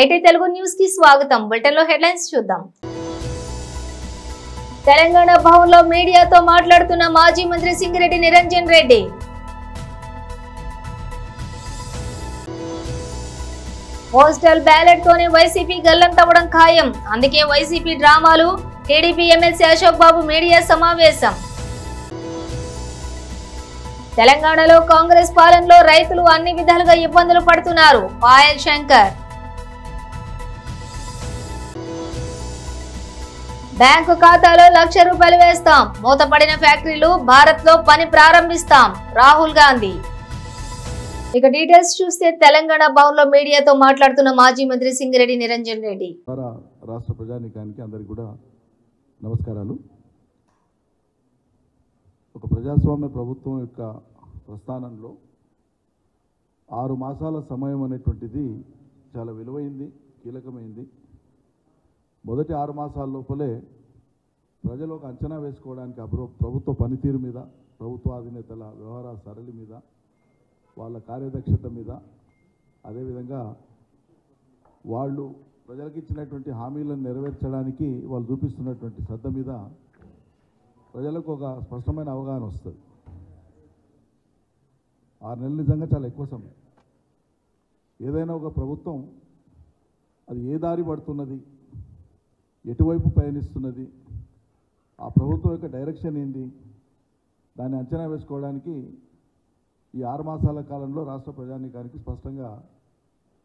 ఏటీ తెలుగు న్యూస్ కి స్వాగతం. బులెటిన్ లో హెడ్లైన్స్ చూద్దాం. తెలంగాణ భవన్లో మీడియాతో మాట్లాడుతున్న మాజీ మంత్రి సింగిరెడ్డి నిరంజన్ రెడ్డి. పోస్టల్ బ్యాలెట్ తోనే వైసీపీ గల్లంతవడం ఖాయం, అందుకే వైసీపీ డ్రామాలు. టీడీపీ ఎమ్మెల్సీ అశోక్ బాబు మీడియా సమావేశం. తెలంగాణలో కాంగ్రెస్ పాలనలో రైతులు అన్ని విధాలుగా ఇబ్బందులు పడుతున్నారు. పాయల్ శంకర్. బ్యాంకు ఖాతాలో ₹1,00,000 వేస్తాం, మూతపడిన ఫ్యాక్టరీలు భారత్ లో పని ప్రారంభిస్తాం. రాహుల్ గాంధీ. ఇక డీటెయిల్స్ చూస్తే తెలంగాణ భవన్ లో మీడియాతో మాట్లాడుతున్న మాజీ మంత్రి సింగిరెడ్డి నిరంజన్ రెడ్డి. రాష్ట్ర ప్రజానీకానికి అందరికీ కూడా నమస్కారాలు. ఒక ప్రజాస్వామ్య ప్రభుత్వం యొక్క ప్రస్థానంలో 6 మాసాల సమయం అనేటువంటిది చాలా విలువైంది, కీలకమైంది. మొదటి 6 మాసాల లోపలే ప్రజలు ఒక అంచనా వేసుకోవడానికి ప్రభుత్వ పనితీరు మీద, ప్రభుత్వ అధినేతల వ్యవహార సరళి మీద, వాళ్ళ కార్యదక్షత మీద, అదేవిధంగా వాళ్ళు ప్రజలకు ఇచ్చినటువంటి హామీలను నెరవేర్చడానికి వాళ్ళు చూపిస్తున్నటువంటి శ్రద్ధ మీద ప్రజలకు ఒక స్పష్టమైన అవగాహన వస్తుంది. 6 నెలలు నిజంగా చాలా ఎక్కువ సమయం. ఏదైనా ఒక ప్రభుత్వం అది ఏ దారి పడుతున్నది, ఎటువైపు పయనిస్తున్నది, ఆ ప్రభుత్వం యొక్క డైరెక్షన్ ఏంది, దాన్ని అంచనా వేసుకోవడానికి ఈ 6 మాసాల కాలంలో రాష్ట్ర ప్రజానీకానికి స్పష్టంగా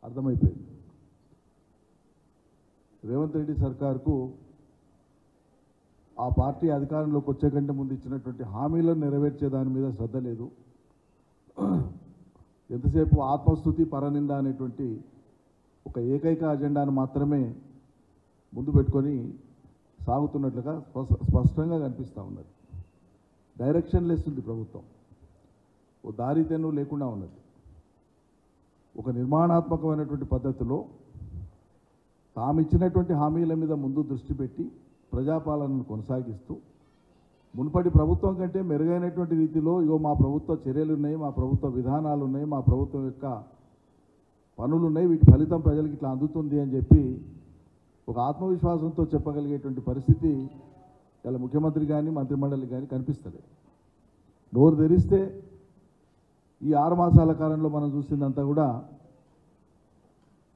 అర్థమైపోయింది. రేవంత్ రెడ్డి సర్కార్కు ఆ పార్టీ అధికారంలోకి వచ్చే కంటే ముందు ఇచ్చినటువంటి హామీలను నెరవేర్చే దాని మీద శ్రద్ధ లేదు. ఎంతసేపు ఆత్మస్తుతి, పరనింద అనేటువంటి ఒక ఏకైక అజెండాను మాత్రమే ముందు పెట్టుకొని సాగుతున్నట్లుగా స్పష్టంగా కనిపిస్తూ ఉన్నది. డైరెక్షన్ లెస్ ఉంది ప్రభుత్వం, ఓ దారితెన్ను లేకుండా ఉన్నది. ఒక నిర్మాణాత్మకమైనటువంటి పద్ధతిలో తామిచ్చినటువంటి హామీల మీద ముందు దృష్టి పెట్టి ప్రజాపాలనను కొనసాగిస్తూ మునుపటి ప్రభుత్వం కంటే మెరుగైనటువంటి రీతిలో మా ప్రభుత్వ చర్యలు ఉన్నాయి, మా ప్రభుత్వ విధానాలు ఉన్నాయి, మా ప్రభుత్వం యొక్క పనులు ఉన్నాయి, వీటి ఫలితం ప్రజలకు ఇట్లా అందుతుంది అని చెప్పి ఒక ఆత్మవిశ్వాసంతో చెప్పగలిగేటువంటి పరిస్థితి ఇలా ముఖ్యమంత్రి కానీ మంత్రిమండలి కానీ కనిపిస్తలేదు. నోరు తెరిస్తే ఈ 6 మాసాల కాలంలో మనం చూసిందంతా కూడా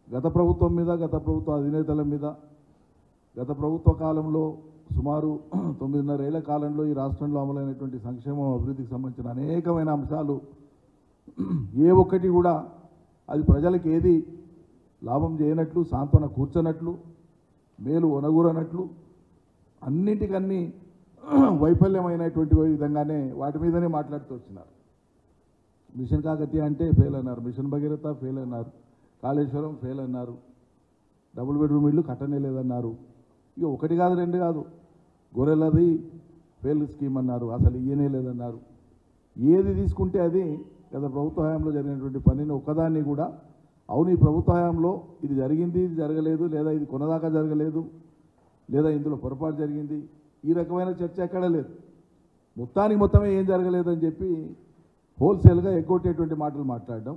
గత ప్రభుత్వం మీద, గత ప్రభుత్వ అధినేతల మీద, గత ప్రభుత్వ కాలంలో సుమారు 9.5 ఏళ్ల కాలంలో ఈ రాష్ట్రంలో అమలైనటువంటి సంక్షేమం, అభివృద్ధికి సంబంధించిన అనేకమైన అంశాలు ఏ ఒక్కటి కూడా అది ప్రజలకు ఏది లాభం చేయనట్లు, సాంత్వన కూర్చనట్లు, మేలు ఒనగూరనట్లు, అన్నింటికన్నీ వైఫల్యమైనటువంటి విధంగానే వాటి మీదనే మాట్లాడుతూ వచ్చినారు. మిషన్ కాకతీయ అంటే ఫెయిల్ అన్నారు, మిషన్ భగీరథ ఫెయిల్ అన్నారు, కాళేశ్వరం ఫెయిల్ అన్నారు, డబుల్ బెడ్రూమ్ ఇల్లు కట్టనే లేదన్నారు. ఇక 1 కాదు 2 కాదు, గొర్రెలది ఫెయిల్ స్కీమ్ అన్నారు, అసలు ఇయ్యనే లేదన్నారు. ఏది తీసుకుంటే అది గత ప్రభుత్వ హయాంలో జరిగినటువంటి పనిని ఒక్కదాన్ని కూడా అవును ఈ ప్రభుత్వ హయాంలో ఇది జరిగింది, ఇది జరగలేదు, లేదా ఇది కొనదాకా జరగలేదు, లేదా ఇందులో పొరపాటు జరిగింది, ఈ రకమైన చర్చ ఎక్కడ లేదు. మొత్తమే ఏం జరగలేదని చెప్పి హోల్సేల్గా ఎగ్గొట్టేటువంటి మాటలు మాట్లాడడం,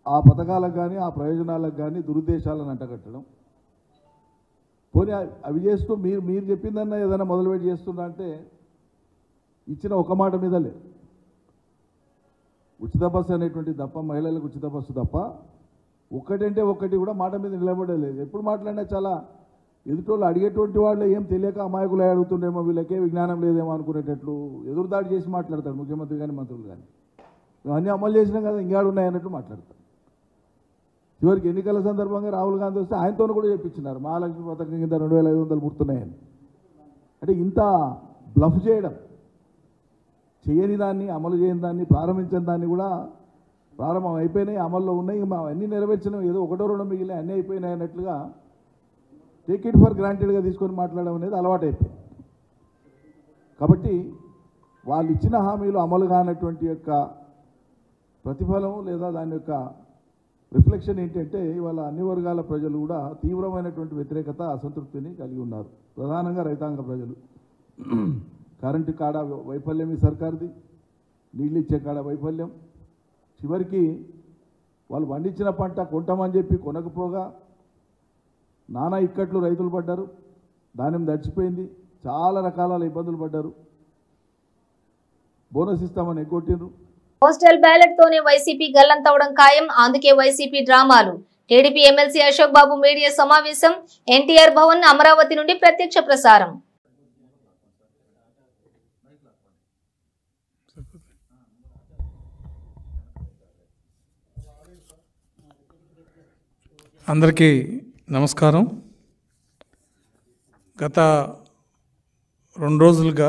ఆ పథకాలకు కానీ ఆ ప్రయోజనాలకు కానీ దురుద్దేశాలను అంటగట్టడం. పోనీ అవి చేస్తూ మీరు చెప్పిందన్నా ఏదైనా మొదలుపెట్టి చేస్తున్నా అంటే ఇచ్చిన ఒక మాట మీద లేదు. ఉచిత బస్సు అనేటువంటి తప్ప, మహిళలకు ఉచిత బస్సు తప్ప ఒక్కటంటే ఒక్కటి కూడా మాట మీద నిలబడలేదు. ఎప్పుడు మాట్లాడినా చాలా ఎదుటోళ్ళు అడిగేటువంటి వాళ్ళు ఏం తెలియక అమాయకులు అడుగుతుండేమో, వీళ్ళకే విజ్ఞానం లేదేమో అనుకునేటట్లు ఎదురుదాడి చేసి మాట్లాడతాడు ముఖ్యమంత్రి కానీ మంత్రులు కానీ. ఇవన్నీ అమలు చేసినాం కదా ఇంకేడున్నాయన్నట్టు మాట్లాడతారు. చివరికి ఎన్నికల సందర్భంగా రాహుల్ గాంధీ వస్తే ఆయనతో కూడా చెప్పించినారు మహాలక్ష్మి పథకం కింద 2,500 పుడుతున్నాయని. అంటే ఇంత బ్లఫ్ చేయడం, చేయని దాన్ని, అమలు చేయని దాన్ని, ప్రారంభించిన దాన్ని కూడా ప్రారంభం అయిపోయినాయి, అమల్లో ఉన్నాయి, అన్నీ నెరవేర్చినాం, ఏదో 1-2 మిగిలిన అన్నీ అయిపోయినాయి అన్నట్లుగా టేక్ ఇట్ ఫర్ గ్రాంటెడ్గా తీసుకొని మాట్లాడడం అనేది అలవాటు అయిపోయింది. కాబట్టి వాళ్ళు ఇచ్చిన హామీలు అమలు కానటువంటి యొక్క ప్రతిఫలం లేదా దాని యొక్క రిఫ్లెక్షన్ ఏంటంటే ఇవాళ అన్ని వర్గాల ప్రజలు కూడా తీవ్రమైనటువంటి వ్యతిరేకత, అసంతృప్తిని కలిగి ఉన్నారు. ప్రధానంగా రైతాంగ ప్రజలు. కరెంటు కాడ వైఫల్యం ఈ సర్కార్ది, నీళ్ళు ఇచ్చే కాడ వైఫల్యం, చివరికి వాళ్ళు పండించిన పంట కొంటామని చెప్పి కొనకపోగా నానా ఇక్కట్లు రైతులు పడ్డారు. ధాన్యం దడిచిపోయింది, చాలా రకాల ఇబ్బందులు పడ్డారు. బోనస్ ఇస్తామని ఎగ్గొట్టిండ్రు. పోస్టల్ బ్యాలెట్ తోనే వైసీపీ గల్లంతవడం ఖాయం, అందుకే వైసీపీ డ్రామాలు. టీడీపీ ఎమ్మెల్సీ అశోక్ బాబు మీడియా సమావేశం. ఎన్టీఆర్ భవన్ అమరావతి నుండి ప్రత్యక్ష ప్రసారం. అందరికీ నమస్కారం. గత 2 రోజులుగా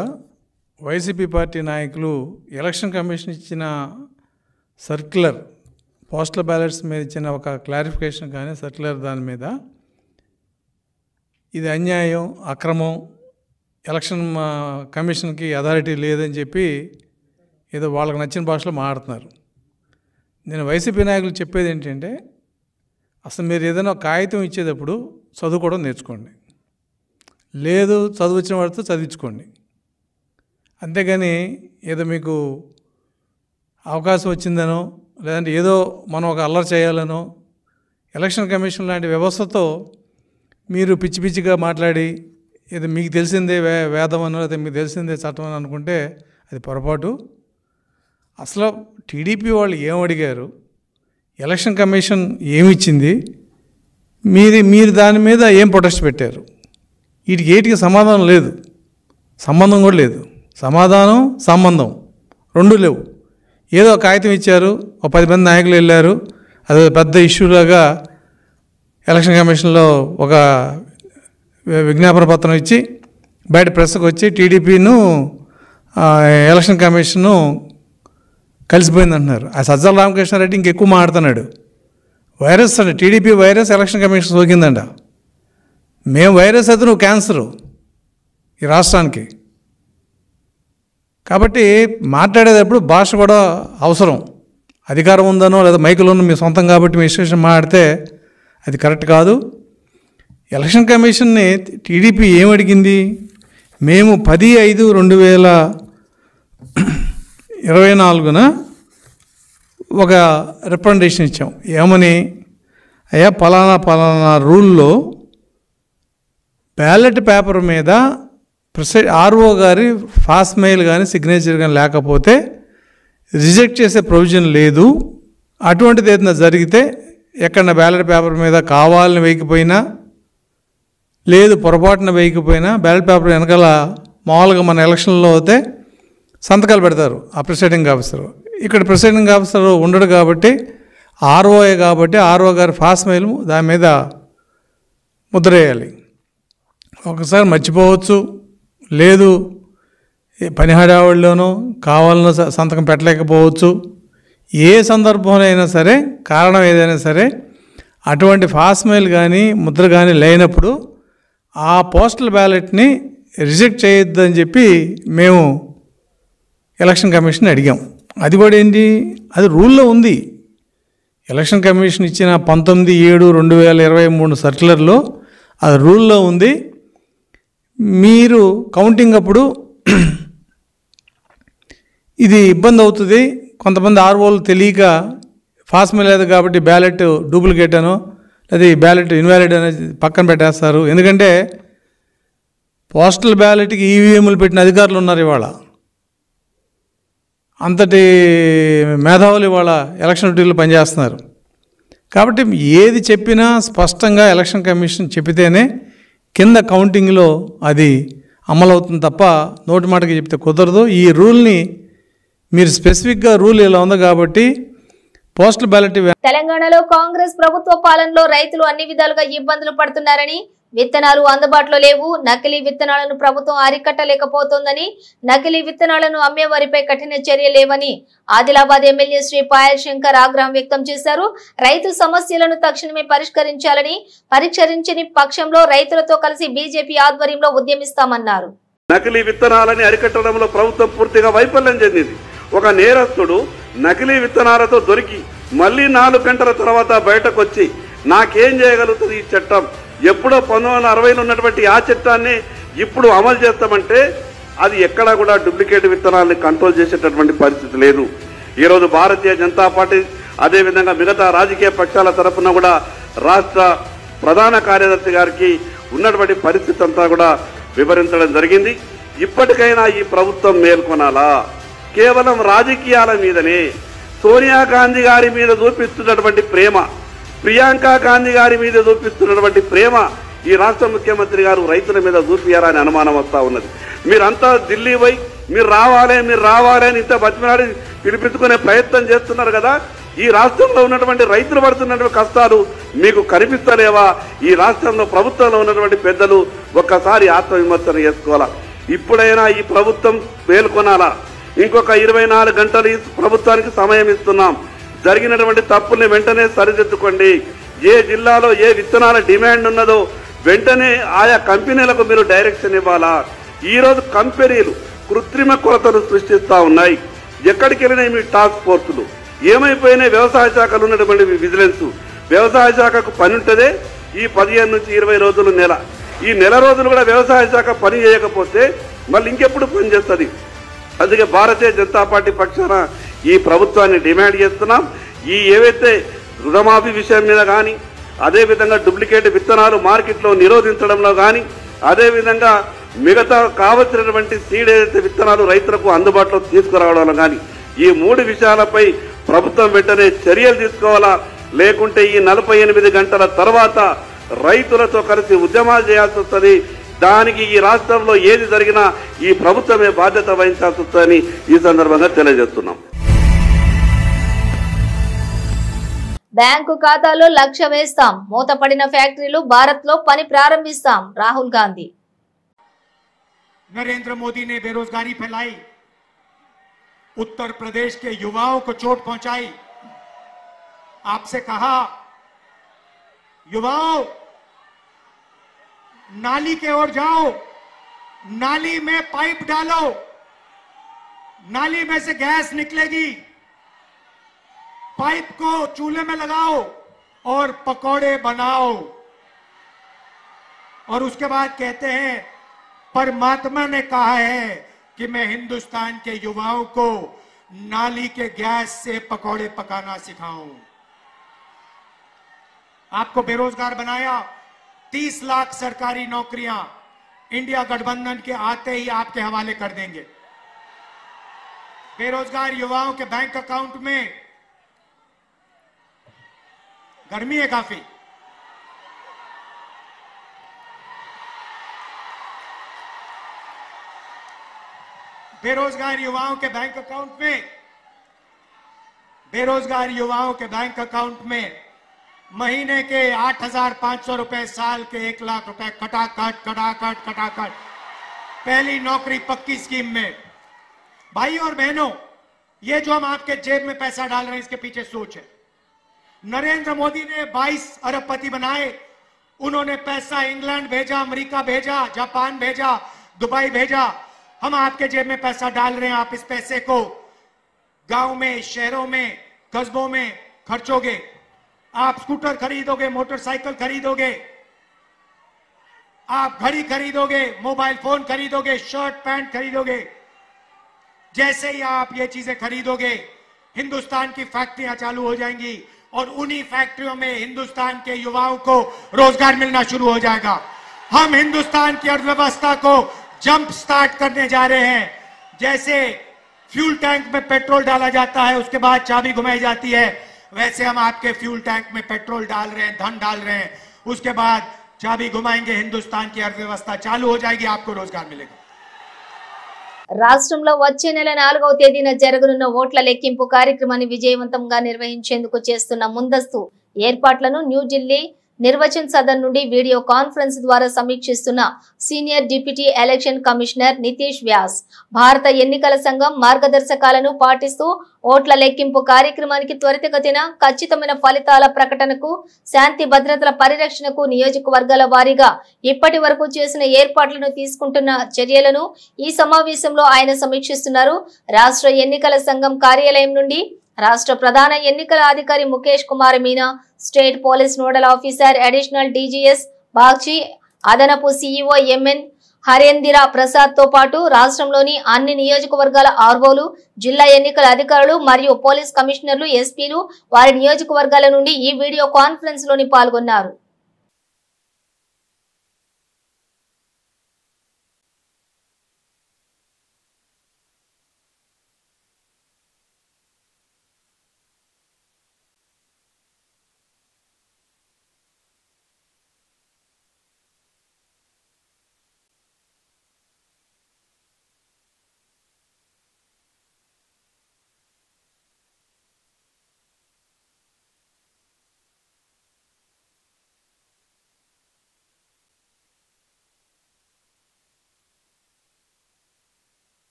వైసీపీ పార్టీ నాయకులు ఎలక్షన్ కమిషన్ ఇచ్చిన సర్క్యులర్, పోస్టల్ బ్యాలెట్స్ మీద ఇచ్చిన ఒక క్లారిఫికేషన్ కానీ సర్క్యులర్ దాని మీద ఇది అన్యాయం, అక్రమం, ఎలక్షన్ కమిషన్కి అథారిటీ లేదని చెప్పి ఏదో వాళ్ళకి నచ్చిన భాషలో మాట్లాడుతున్నారు. నేను వైసీపీ నాయకులు చెప్పేది ఏంటంటే, అసలు మీరు ఏదైనా కాగితం ఇచ్చేటప్పుడు చదువుకోవడం నేర్చుకోండి, లేదు చదువు వచ్చిన వాడితో చదివించుకోండి. అంతేగాని ఏదో మీకు అవకాశం వచ్చిందనో లేదంటే ఏదో మనం ఒక అల్లరి చేయాలనో ఎలక్షన్ కమిషన్ లాంటి వ్యవస్థతో మీరు పిచ్చి పిచ్చిగా మాట్లాడి ఏదో మీకు తెలిసిందే వేదం అనో లేదా మీకు తెలిసిందే చట్టం అని అనుకుంటే అది పొరపాటు. అసలు టీడీపీ వాళ్ళు ఏం అడిగారు, ఎలక్షన్ కమిషన్ ఏమిచ్చింది, మీరు దాని మీద ఏం ప్రొటెస్ట్ పెట్టారు, వీటికి ఏటికి సమాధానం లేదు, సంబంధం కూడా లేదు. సమాధానం సంబంధం రెండు లేవు. ఏదో కాగితం ఇచ్చారు, ఒక 10 మంది నాయకులు వెళ్ళారు, అది పెద్ద ఇష్యూలాగా ఎలక్షన్ కమిషన్లో ఒక విజ్ఞాపన పత్రం ఇచ్చి బయట ప్రెస్కి వచ్చి టీడీపీను ఎలక్షన్ కమిషను కలిసిపోయింది అంటున్నారు. ఆ సజ్జల రామకృష్ణారెడ్డి ఇంకెక్కువ మాట్లాడుతున్నాడు. వైరస్ అండి, టీడీపీ వైరస్ ఎలక్షన్ కమిషన్ సోకిందంట. మేము వైరస్ అయితే నువ్వు క్యాన్సరు ఈ రాష్ట్రానికి. కాబట్టి మాట్లాడేటప్పుడు భాష కూడా అవసరం. అధికారం ఉందనో లేదా మైకులోనో మీ సొంతం కాబట్టి మీ ఇష్టం మాట్లాడితే అది కరెక్ట్ కాదు. ఎలక్షన్ కమిషన్ని టీడీపీ ఏమడిగింది, మేము 10/5/2024 ఒక రిప్రజెంటేషన్ ఇచ్చాం. ఏమని, అయ్యా పలానా రూల్లో బ్యాలెట్ పేపర్ మీద ఆర్ఓ గారి ఫాస్ట్ మెయిల్ కానీ సిగ్నేచర్ కానీ లేకపోతే రిజెక్ట్ చేసే ప్రొవిజన్ లేదు. అటువంటిది ఏదైనా జరిగితే ఎక్కడ బ్యాలెట్ పేపర్ మీద కావాలని వేయకపోయినా లేదు పొరపాటున వేయకపోయినా బ్యాలెట్ పేపర్ వెనకాల మామూలుగా మన ఎలక్షన్లో అయితే సంతకాలు పెడతారు ఆ ప్రిసైడింగ్ ఆఫీసర్. ఇక్కడ ప్రిసైడింగ్ ఆఫీసర్ ఉండడు కాబట్టి ఆర్ఓఏ కాబట్టి ఆర్ఓ గారి ఫాస్ట్ మెయిల్ దాని మీద ముద్ర వేయాలి. ఒకసారి మర్చిపోవచ్చు, లేదు పని హడావుడిలోనో కావాలనో సంతకం పెట్టలేకపోవచ్చు. ఏ సందర్భంలో అయినా సరే, కారణం ఏదైనా సరే, అటువంటి ఫాస్ట్ మెయిల్ కానీ ముద్ర కానీ లేనప్పుడు ఆ పోస్టల్ బ్యాలెట్ని రిజెక్ట్ చేయొద్దని చెప్పి మేము ఎలక్షన్ కమిషన్ అడిగాం. అది కూడా ఏంటి, అది రూల్లో ఉంది. ఎలక్షన్ కమిషన్ ఇచ్చిన 19/7/2023 సర్క్యులర్లో అది రూల్లో ఉంది. మీరు కౌంటింగ్ అప్పుడు ఇది ఇబ్బంది అవుతుంది, కొంతమంది ఆర్ఓలు తెలియక ఫాస్ట్ మెయిల్ లేదు కాబట్టి బ్యాలెట్ డూప్లికేట్ అనో లేదా ఈ బ్యాలెట్ ఇన్వాలిడ్ అనేది పక్కన పెట్టేస్తారు. ఎందుకంటే పోస్టల్ బ్యాలెట్కి ఈవీఎంలు పెట్టిన అధికారులు ఉన్నారు ఇవాళ. అంతటి మేధావులు ఇవాళ ఎలక్షన్ డ్యూటీలో పనిచేస్తున్నారు. కాబట్టి ఏది చెప్పినా స్పష్టంగా ఎలక్షన్ కమిషన్ చెప్పితేనే కింద కౌంటింగ్లో అది అమలవుతుంది తప్ప నోటి మాటకి చెప్తే కుదరదు. ఈ రూల్ని మీరు స్పెసిఫిక్గా రూల్ ఇలా ఉంది కాబట్టి పోస్టల్ బ్యాలెట్. తెలంగాణలో కాంగ్రెస్ ప్రభుత్వ పాలనలో రైతులు అన్ని విధాలుగా ఇబ్బందులు పడుతున్నారని, విత్తనాలు అందుబాటులో లేవు, నకిలీ విత్తనాలను ప్రభుత్వం అరికట్టలేకపోతోందని, నకిలీ విత్తనాలను అమ్మే వారిపై కఠిన చర్య లేవని ఆదిలాబాద్ ఎమ్మెల్యే శ్రీ పాయల్ శంకర్ ఆగ్రహం వ్యక్తం చేశారు. రైతు సమస్యలను తక్షణమే పరిష్కరించాలని, పరిష్కరించని పక్షంలో రైతులతో కలిసి బీజేపీ ఆధ్వర్యంలో ఉద్యమిస్తామన్నారు. నకిలీ విత్తనాలని అరికట్టడంలో ప్రభుత్వం పూర్తిగా వైఫల్యం చెందింది. ఒక నేరస్తుడు నకిలీ విత్తనాలతో దొరికి మళ్ళీ 4 గంటల తర్వాత బయటకు వచ్చి నాకేం చేయగలుగుతుంది ఈ చట్టం, ఎప్పుడో 1960లో ఉన్నటువంటి ఆ చట్టాన్ని ఇప్పుడు అమలు చేస్తామంటే అది ఎక్కడా కూడా డూప్లికేట్ విత్తనాలని కంట్రోల్ చేసేటటువంటి పరిస్థితి లేదు. ఈరోజు భారతీయ జనతా పార్టీ అదేవిధంగా మిగతా రాజకీయ పక్షాల తరఫున కూడా రాష్ట్ర ప్రధాన కార్యదర్శి గారికి ఉన్నటువంటి పరిస్థితి అంతా కూడా వివరించడం జరిగింది. ఇప్పటికైనా ఈ ప్రభుత్వం మేల్కొనాలా? కేవలం రాజకీయాల మీదనే సోనియా గాంధీ గారి మీద చూపిస్తున్నటువంటి ప్రేమ, ప్రియాంక గాంధీ గారి మీద చూపిస్తున్నటువంటి ప్రేమ ఈ రాష్ట్ర ముఖ్యమంత్రి గారు రైతుల మీద చూపియారా అని అనుమానం వస్తూ ఉన్నది. మీరంతా ఢిల్లీ పోయి మీరు రావాలి అని ఇంత బతిమలాడి పిలిపించుకునే ప్రయత్నం చేస్తున్నారు కదా. ఈ రాష్ట్రంలో ఉన్నటువంటి రైతులు పడుతున్నటువంటి కష్టాలు మీకు కనిపిస్తలేవా? ఈ రాష్ట్రంలో ప్రభుత్వంలో ఉన్నటువంటి పెద్దలు ఒక్కసారి ఆత్మవిమర్శన చేసుకోవాలా. ఇప్పుడైనా ఈ ప్రభుత్వం మేల్కొనాలా? ఇంకొక 24 గంటలు ఈ ప్రభుత్వానికి సమయం ఇస్తున్నాం. జరిగినటువంటి తప్పుల్ని వెంటనే సరిదిద్దుకోండి. ఏ జిల్లాలో ఏ విత్తనాల డిమాండ్ ఉన్నదో వెంటనే ఆయా కంపెనీలకు మీరు డైరెక్షన్ ఇవ్వాలా? ఈరోజు కంపెనీలు కృత్రిమ కొరతను సృష్టిస్తూ ఉన్నాయి. ఎక్కడికి వెళ్ళినాయి మీ టాస్క్ ఫోర్సులు? ఏమైపోయినాయి వ్యవసాయ శాఖలో ఉన్నటువంటి విజిలెన్స్? వ్యవసాయ శాఖకు పని ఉంటుందే ఈ 15 నుంచి 20 రోజులు నెల. ఈ నెల రోజులు కూడా వ్యవసాయ శాఖ పని చేయకపోతే మళ్ళీ ఇంకెప్పుడు పని చేస్తుంది? అందుకే భారతీయ జనతా పార్టీ పక్షాన ఈ ప్రభుత్వాన్ని డిమాండ్ చేస్తున్నాం. ఈ ఏవైతే రుణమాఫీ విషయం మీద కానీ, అదేవిధంగా డూప్లికేట్ విత్తనాలు మార్కెట్లో నిరోధించడంలో కానీ, అదేవిధంగా మిగతా కావలసినటువంటి సీడ్ ఏదైతే విత్తనాలు రైతులకు అందుబాటులో తీసుకురావడంలో కానీ, ఈ 3 విషయాలపై ప్రభుత్వం వెంటనే చర్యలు తీసుకోవాలా. లేకుంటే ఈ 48 గంటల తర్వాత రైతులతో కలిసి ఉద్యమాలు చేయాల్సి వస్తుంది. దానికి ఈ రాష్ట్రంలో ఏది జరిగినా ఈ ప్రభుత్వమే బాధ్యత వహించాల్సి వస్తుందని ఈ సందర్భంగా తెలియజేస్తున్నాం. బ్యాంకు ఖాతాలో 1,00,000 వేస్తాం, మూతపడిన ఫ్యాక్టరీలు భారత్ లో పని ప్రారంభిస్తాం. రాహుల్ గాంధీ. नरेंद्र मोदी ने बेरोजगारी फैलाई, उत्तर प्रदेश के युवाओं को चोट पहुंचाई। आपसे कहा, युवाओं नाली के ओर जाओ, नाली में पाइप डालो, नाली में से गैस निकलेगी, पाइप को चूल्हे में लगाओ और पकौड़े बनाओ। और उसके बाद कहते हैं परमात्मा ने कहा है कि मैं हिंदुस्तान के युवाओं को नाली के गैस से पकौड़े पकाना सिखाऊं। आपको बेरोजगार बनाया, 30 लाख सरकारी नौकरियां इंडिया गठबंधन के आते ही आपके हवाले कर देंगे। बेरोजगार युवाओं के बैंक अकाउंट में, गर्मी है काफी, बेरोजगार युवाओं के बैंक अकाउंट में महीने के 8,500 रुपए, साल के 1 लाख रुपए खटाखट पहली नौकरी पक्की स्कीम में। भाई और बहनों, ये जो हम आपके जेब में पैसा डाल रहे हैं इसके पीछे सोच है। नरेंद्र मोदी ने 22 अरबपति बनाए, उन्होंने पैसा इंग्लैंड भेजा, अमेरिका भेजा, जापान भेजा, दुबई भेजा। हम आपके जेब में पैसा डाल रहे हैं। आप इस पैसे को गांव में, शहरों में, कस्बों में खर्चोगे। आप स्कूटर खरीदोगे, मोटरसाइकिल खरीदोगे, आप घड़ी खरीदोगे, मोबाइल फोन खरीदोगे, शर्ट पैंट खरीदोगे। जैसे ही आप ये चीजें खरीदोगे, हिंदुस्तान की फैक्ट्रियां चालू हो जाएंगी और उन्हीं फैक्ट्रियों में हिंदुस्तान के युवाओं को रोजगार मिलना शुरू हो जाएगा। हम हिंदुस्तान की अर्थव्यवस्था को जंप स्टार्ट करने जा रहे हैं। जैसे फ्यूल टैंक में पेट्रोल डाला जाता है, उसके बाद चाबी घुमाई जाती है, वैसे हम आपके फ्यूल टैंक में पेट्रोल डाल रहे हैं, धन डाल रहे हैं। उसके बाद चाबी घुमाएंगे, हिंदुस्तान की अर्थव्यवस्था चालू हो जाएगी, आपको रोजगार मिलेगा। రాష్ట్రంలో వచ్చే నెల 4వ తేదీన జరగనున్న ఓట్ల లెక్కింపు కార్యక్రమాన్ని విజయవంతంగా నిర్వహించేందుకు చేస్తున్న ముందస్తు ఏర్పాట్లను న్యూఢిల్లీ నిర్వచన్ సదన్ నుండి వీడియో కాన్ఫరెన్స్ ద్వారా సమీక్షిస్తున్న senior deputy election commissioner Nitish Vyas భారత ఎన్నికల సంఘం మార్గదర్శకాలను పాటిస్తూ ఓట్ల లెక్కింపు కార్యక్రమానికి త్వరితగతిన ఖచ్చితమైన ఫలితాల ప్రకటనకు, శాంతి భద్రతల పరిరక్షణకు నియోజకవర్గాల వారీగా ఇప్పటి వరకు చేసిన ఏర్పాట్లను, తీసుకుంటున్న చర్యలను ఈ సమావేశంలో ఆయన సమీక్షిస్తున్నారు. రాష్ట్ర ఎన్నికల సంఘం కార్యాలయం నుండి రాష్ట్ర ప్రధాన ఎన్నికల అధికారి Mukesh Kumar Meena, state police nodal officer additional DGS Bagchi, అదనపు సీఈఓ ఎంఎన్ హరేంద్ర ప్రసాద్ తో పాటు రాష్ట్రంలోని అన్ని నియోజకవర్గాల ఆర్వోలు, జిల్లా ఎన్నికల అధికారులు మరియు పోలీస్ కమిషనర్లు, ఎస్పీలు వారి నియోజకవర్గాల నుండి ఈ వీడియో కాన్ఫరెన్స్ లోని పాల్గొన్నారు.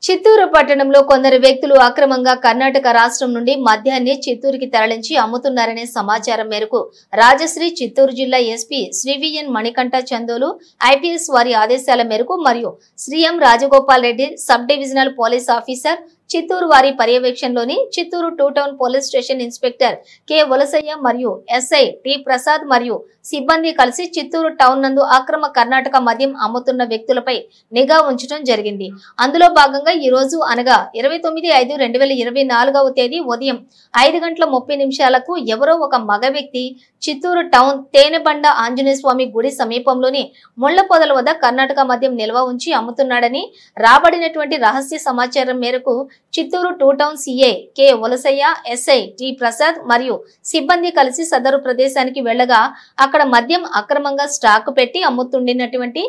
చిత్తూరు పట్టణంలో కొందరు వ్యక్తులు అక్రమంగా కర్ణాటక రాష్ట్రం నుండి మద్యాన్ని చిత్తూరుకి తరలించి అమ్ముతున్నారనే సమాచారం మేరకు రాజశ్రీ చిత్తూరు జిల్లా ఎస్పీ శ్రీవిఎన్ మణికంఠ చందోలు ఐపీఎస్ వారి ఆదేశాల మేరకు మరియు Shri M Rajagopal Reddy sub divisional police officer Chittoor వారి పర్యవేక్షణలోని Chittoor 2 town police station inspector K Valasaiah మరియు ఎస్ఐ టి ప్రసాద్ మరియు సిబ్బంది కలిసి చిత్తూరు టౌన్ నందు అక్రమ కర్ణాటక మద్యం అమ్ముతున్న వ్యక్తులపై నిఘా ఉంచడం జరిగింది. అందులో భాగంగా ఈ రోజు అనగా 29/5/2024వ తేదీ ఉదయం 5:30 ఎవరో ఒక మగ వ్యక్తి చిత్తూరు టౌన్ తేనెబండ ఆంజనేయ స్వామి గుడి సమీపంలోని ముళ్ల పొదల వద్ద కర్ణాటక మద్యం నిల్వ ఉంచి అమ్ముతున్నాడని రాబడినటువంటి రహస్య సమాచారం మేరకు Chittoor 2 town CI K Valasayya, SI T Prasad మరియు సిబ్బంది కలిసి సదరు ప్రదేశానికి వెళ్లగా అక్కడ మద్యం అక్రమంగా స్టాక్ పెట్టి అమ్ముతుండినటువంటి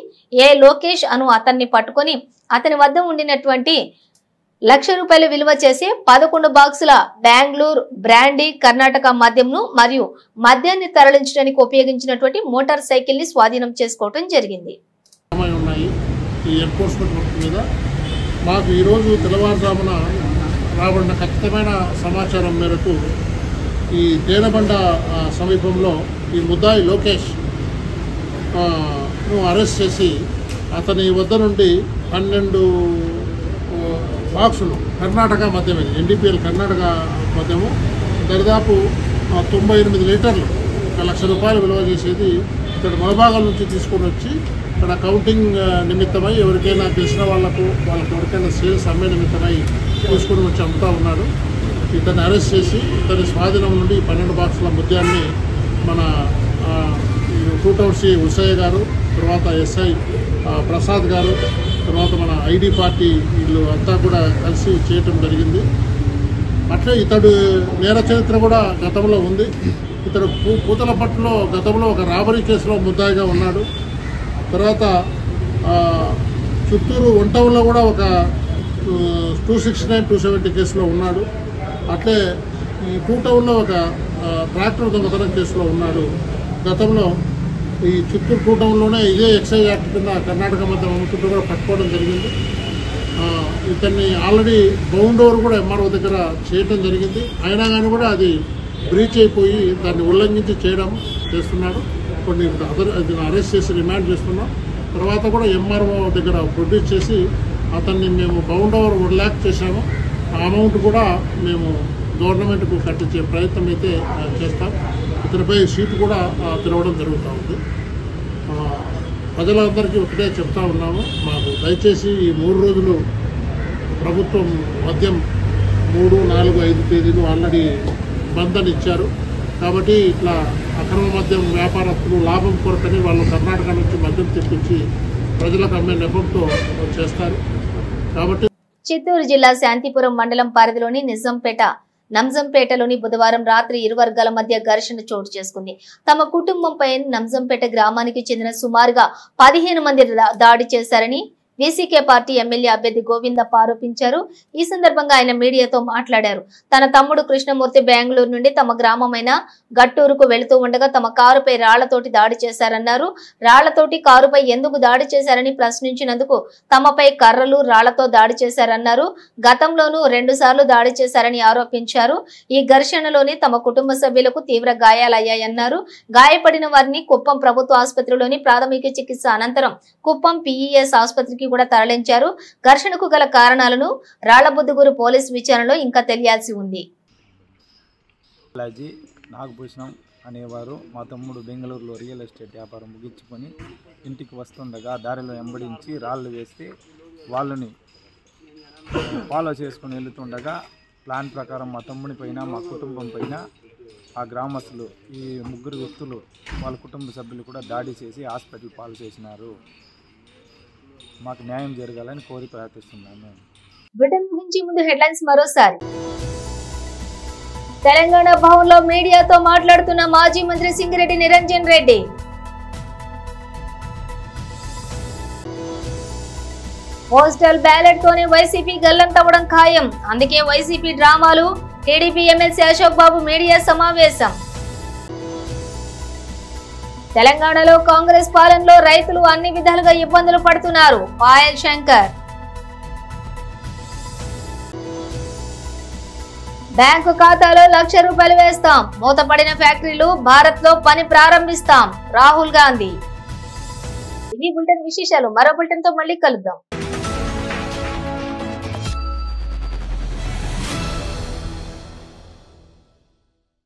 ఏ లోకేష్ అను అతన్ని పట్టుకొని అతని వద్ద ఉండినటువంటి ₹1,00,000 విలువ చేసే 11 బాక్సుల బెంగళూరు బ్రాండీ కర్ణాటక మద్యంను మరియు మద్యాన్ని తరలించడానికి ఉపయోగించినటువంటి మోటార్ సైకిల్ ని స్వాధీనం చేసుకోవడం జరిగింది. మాకు ఈరోజు తెల్లవారుజామున రాబడిన ఖచ్చితమైన సమాచారం మేరకు ఈ తేనెబండ సమీపంలో ఈ ముద్దాయి లోకేష్ అరెస్ట్ చేసి అతని వద్ద నుండి 12 బాక్సులు కర్ణాటక మద్యం, ఎన్డీపీఎల్ కర్ణాటక మద్యము దాదాపు 98 లీటర్లు ₹1,00,000 విలువ చేసేది ఇక్కడ మొలబాగల నుంచి తీసుకొని వచ్చి ఇక్కడ కౌంటింగ్ నిమిత్తమై ఎవరికైనా తెలిసిన వాళ్ళకు ఎవరికైనా సేల్స్ అమ్మే నిమిత్తమై తీసుకొని వచ్చి అమ్ముతూ ఉన్నాడు. ఇతన్ని అరెస్ట్ చేసి ఇతని స్వాధీనం నుండి 12 బాక్సుల మద్యాన్ని మన 2 టౌన్ సి ఉసయ్య గారు, తర్వాత ఎస్ఐ ప్రసాద్ గారు, తర్వాత మన ఐడి పార్టీ వీళ్ళు అంతా కూడా కలిసి చేయటం జరిగింది. అట్లే ఇతడు నేర చరిత్ర కూడా గతంలో ఉంది. ఇతడు పూతలపట్టులో గతంలో ఒక రాబరీ కేసులో ముద్దాయిగా ఉన్నాడు. తర్వాత చిత్తూరు 1 టౌన్లో కూడా ఒక 269, 270 కేసులో ఉన్నాడు. అట్లే ఈ 2 టౌన్లో ఒక ట్రాక్టర్ దొంగతనం కేసులో ఉన్నాడు. గతంలో ఈ చిత్తూరు 2 టౌన్లోనే ఇదే ఎక్సైజ్ యాక్ట్ కింద కర్ణాటక మద్యం అమ్ముతుంటూ కూడా పట్టుకోవడం జరిగింది. ఇతన్ని ఆల్రెడీ బౌండ్ ఓవర్ కూడా ఎంఆర్ఓ దగ్గర చేయడం జరిగింది. అయినా కానీ కూడా అది బ్రీచ్ అయిపోయి దాన్ని ఉల్లంఘించి చేస్తున్నాడు. కొన్ని అరెస్ట్ చేసి రిమాండ్ చేస్తున్నాం. తర్వాత కూడా ఎంఆర్ఓ దగ్గర ప్రొడ్యూస్ చేసి అతన్ని మేము బౌండ్ ఓవర్ 1 lakh చేశాము. ఆ అమౌంట్ కూడా మేము గవర్నమెంట్కు కట్టించే ప్రయత్నం అయితే చేస్తాం. ఇతనిపై సీటు కూడా తిరగడం జరుగుతూ ఉంది. ప్రజలందరికీ ఒకటే చెప్తా ఉన్నాము, మాకు దయచేసి ఈ 3 రోజులు ప్రభుత్వం మద్యం 3, 4, 5 తేదీలు ఆల్రెడీ బంద్ అని ఇచ్చారు. కాబట్టి ఇట్లా అక్రమ మద్యం వ్యాపారస్తులు లాభం కొరకని వాళ్ళు కర్ణాటక నుంచి మద్యం తెప్పించి ప్రజలకు అమ్మే నెపంతో చేస్తారు. కాబట్టి చిత్తూరు జిల్లా శాంతిపురం మండలం పరిధిలోని నిజంపేట నంజంపేటలోని బుధవారం రాత్రి ఇరు వర్గాల మధ్య ఘర్షణ చోటు చేసుకుంది. తమ కుటుంబంపై నంజంపేట గ్రామానికి చెందిన సుమారుగా 15 మంది దాడి చేశారని వీసీకే పార్టీ ఎమ్మెల్యే అభ్యర్థి గోవిందప్ప ఆరోపించారు. ఈ సందర్భంగా ఆయన మీడియాతో మాట్లాడారు. తన తమ్ముడు కృష్ణమూర్తి బెంగళూరు నుండి తమ గ్రామమైన గట్టూరుకు వెళుతూ ఉండగా తమ కారుపై రాళ్లతోటి దాడి చేశారన్నారు. రాళ్లతోటి కారుపై ఎందుకు దాడి చేశారని ప్రశ్నించినందుకు తమపై కర్రలు రాళ్లతో దాడి చేశారన్నారు. గతంలోనూ 2 సార్లు దాడి చేశారని ఆరోపించారు. ఈ ఘర్షణలోని తమ కుటుంబ సభ్యులకు తీవ్ర గాయాలయ్యాయన్నారు. గాయపడిన వారిని కుప్పం ప్రభుత్వ ఆసుపత్రిలోని ప్రాథమిక చికిత్స అనంతరం కుప్పం పిఈఎస్ ఆసుపత్రికి కూడా తరలించారు. ఘర్షణకు గల కారణాలను రాళ్లబుద్దుగూరు పోలీసు విచారణలో ఇంకా తెలియాల్సి ఉంది. నాగభూషణం అనేవారు మా తమ్ముడు బెంగళూరులో రియల్ ఎస్టేట్ వ్యాపారం ముగించుకొని ఇంటికి వస్తుండగా దారిలో వెంబడించి రాళ్ళు వేస్తే వాళ్ళని ఫాలో చేసుకుని వెళుతుండగా ప్లాన్ ప్రకారం మా తమ్ముని పైన మా కుటుంబం పైన ఆ గ్రామస్తులు ఈ 3 వ్యక్తులు వాళ్ళ కుటుంబ సభ్యులు కూడా దాడి చేసి హాస్పిటల్ పాలు చేసినారు. మాకు న్యాయం జరగాలని కోరి ప్రార్థిస్తున్నాను. బ్రిటన్ ముగించే ముందు హెడ్లైన్స్ మరోసారి. తెలంగాణ భవన్ లో మీడియాతో మాట్లాడుతున్న మాజీ మంత్రి సింగిరెడ్డి నిరంజన్ రెడ్డి. పోస్టల్ బ్యాలెట్ తోనే వైసీపీ గల్లంతవడం ఖాయం, అందుకే వైసీపీ డ్రామాలు. టీడీపీ ఎమ్మెల్సీ అశోక్ బాబు మీడియా సమావేశం. తెలంగాణలో కాంగ్రెస్ పాలనలో రైతులు అన్ని విధాలుగా ఇబ్బందులు పడుతున్నారు, పాయల్ శంకర్. బ్యాంకు ఖాతాలో ₹1,00,000 వేస్తాం, మూతపడిన ఫ్యాక్టరీలు భారత్ లో పని ప్రారంభిస్తాం, రాహుల్ గాంధీ. ఇవి బులెటిన్ విశేషాలు. మరో బులెటిన్ తో మళ్ళీ కలుద్దాం.